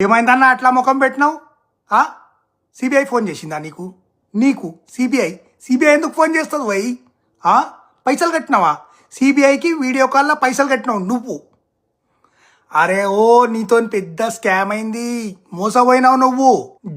ఏమైందన్నా అట్లా ముఖం పెట్టినావు? సిబిఐ ఫోన్ చేసిందా నీకు? నీకు సిబిఐ ఎందుకు ఫోన్ చేస్తుంది వై? పైసలు కట్టినావా? సిబిఐకి వీడియో కాల్లో పైసలు కట్టినావు నువ్వు. అరే నీతో పెద్ద స్కామ్ అయింది, మోసపోయినావు నువ్వు.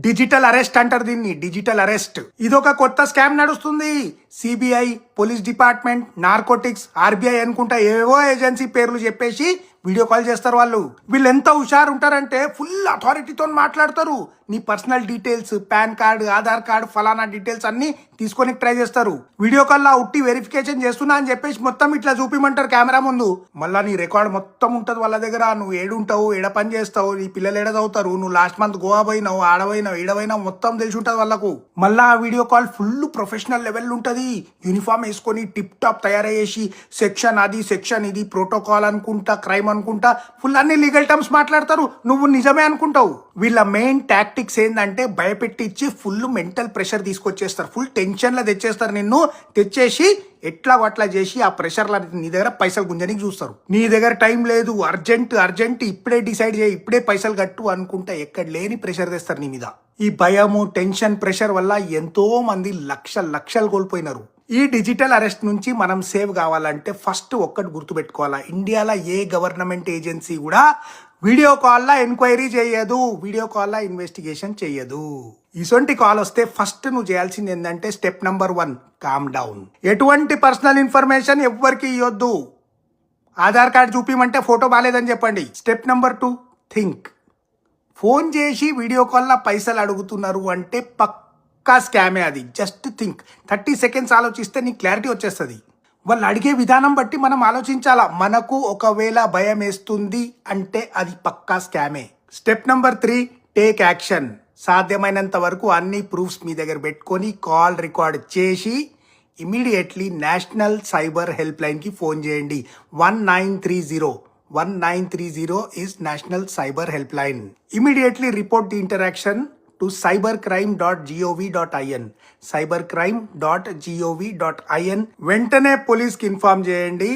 డిజిటల్ అరెస్ట్ అంటారు దీన్ని, డిజిటల్ అరెస్ట్. ఇదొక కొత్త స్కామ్ నడుస్తుంది. CBI, police department, narcotics, RBI అనుకుంటా ఏవో ఏజెన్సీ పేర్లు చెప్పేసి వీడియో కాల్ చేస్తారు వాళ్ళు. వీళ్ళు ఎంత హుషారు ఉంటారంటే ఫుల్ అథారిటీతో మాట్లాడతారు. నీ personal details, pan card, Aadhaar card, ఫలానా డీటెయిల్స్ అన్ని తీసుకొని ట్రై చేస్తారు. వీడియో కాల్ ఉట్టి వెరిఫికేషన్ చేస్తున్నా అని చెప్పేసి మొత్తం ఇట్లా చూపిమంటారు కెమెరా ముందు. మళ్ళా నీ రికార్డ్ మొత్తం ఉంటుంది వాళ్ళ దగ్గర. నువ్వు ఏడుంటావు, ఏడ పని చేస్తావు, నీ పిల్లలు ఏడ చదువుతారు, నువ్వు లాస్ట్ మంత్ గోవా పోయినావు, ఆడపోయినావు, ఈడపోయినావు, మొత్తం తెలిసి ఉంటుంది వాళ్ళకు. మళ్ళా ఆ video call full professional level ఉంటుంది. యూనిఫామ్ వేసుకొని టిప్ టాప్ తయారయ్యేసి సెక్షన్ అది, సెక్షన్ ఇది, ప్రోటోకాల్ అనుకుంటా, క్రైమ్ అనుకుంటా, ఫుల్ అన్ని లీగల్ టర్మ్స్ మాట్లాడతారు. నువ్వు నిజమే అనుకుంటావు. వీళ్ళ మెయిన్ టాక్టిక్స్ ఏంటంటే భయపెట్టించి ఫుల్ మెంటల్ ప్రెషర్ తీసుకొచ్చేస్తారు. ఫుల్ టెన్షన్లో తెచ్చేస్తారు. నిన్ను తెచ్చేసి ఎట్లా అట్లా చేసి ఆ ప్రెషర్లో నీ దగ్గర పైసలు గుంజనికి చూస్తారు. నీ దగ్గర టైం లేదు, అర్జెంట్ ఇప్పుడే డిసైడ్ చేయి, ఇప్పుడే పైసలు కట్టు అనుకుంటా ఎక్కడ లేని ప్రెషర్ తెస్తారు నీ మీద. ఈ భయము, టెన్షన్, ప్రెషర్ వల్ల ఎంతో మంది లక్షలు కోల్పోయినారు. ఈ డిజిటల్ అరెస్ట్ నుంచి మనం సేవ్ కావాలంటే ఫస్ట్ ఒక్కటి గుర్తుపెట్టుకోవాలా, ఇండియాలో ఏ గవర్నమెంట్ ఏజెన్సీ కూడా వీడియో కాల్లో ఎంక్వైరీ చేయదు, వీడియో కాల్లో ఇన్వెస్టిగేషన్ చేయదు. ఇసొంటి కాల్ వస్తే ఫస్ట్ నువ్వు చేయాల్సింది ఏంటంటే స్టెప్ నెంబర్ 1, కామ్ డౌన్. ఎటువంటి పర్సనల్ ఇన్ఫర్మేషన్ ఎవ్వరికి ఇవ్వద్దు. ఆధార్ కార్డు చూపిమంటే ఫోటో బాగాలేదని చెప్పండి. Step number 2, think. ఫోన్ చేసి వీడియో కాల్లో పైసలు అడుగుతున్నారు అంటే పక్కా స్కామే అది. Just think. 30 సెకండ్స్ ఆలోచిస్తే నీకు క్లారిటీ వచ్చేస్తుంది. వాళ్ళు అడిగే విధానం బట్టి మనం ఆలోచించాలా. మనకు ఒకవేళ భయం వేస్తుంది అంటే అది పక్కా స్కామే. Step number 3, take action. సాధ్యమైనంత వరకు అన్ని ప్రూఫ్స్ మీ దగ్గర పెట్టుకొని కాల్ రికార్డ్ చేసి ఇమీడియట్లీ నేషనల్ సైబర్ హెల్ప్ లైన్కి ఫోన్ చేయండి. 1930 is National Cyber Helpline. Immediately report the interaction to cybercrime.gov.in. cybercrime.gov.in. వెంటనే పోలీస్కి ఇన్ఫార్మ్ చేయండి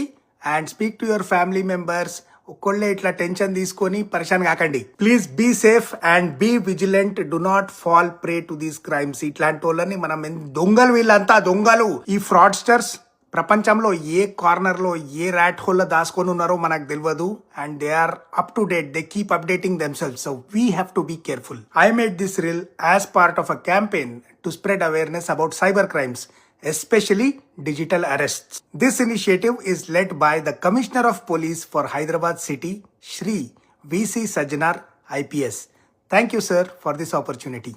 and speak to your family members. ఒక్కళ్ళే ఇట్లా టెన్షన్ తీసుకొని పరిశాన్ కాకండి. Please be safe and be vigilant. Do not fall prey to these crimes. ఇట్లాంటి వాళ్ళని మనం దొంగలు, వీళ్ళంతా దొంగలు. ఈ ఫ్రాడ్స్టర్స్ ప్రపంచంలో ఏ కార్నర్లో ఏ ర్యాట్ హోల్లో దాచుకొని ఉన్నారో మనకు తెలియదు. And they are up to date. They keep updating themselves. So we have to be careful. I made this reel as part of a campaign to spread awareness about cyber crimes, especially digital arrests. This initiative is led by the Commissioner of Police for Hyderabad City, Shri V.C. Sajjanar, IPS. Thank you, sir, for this opportunity.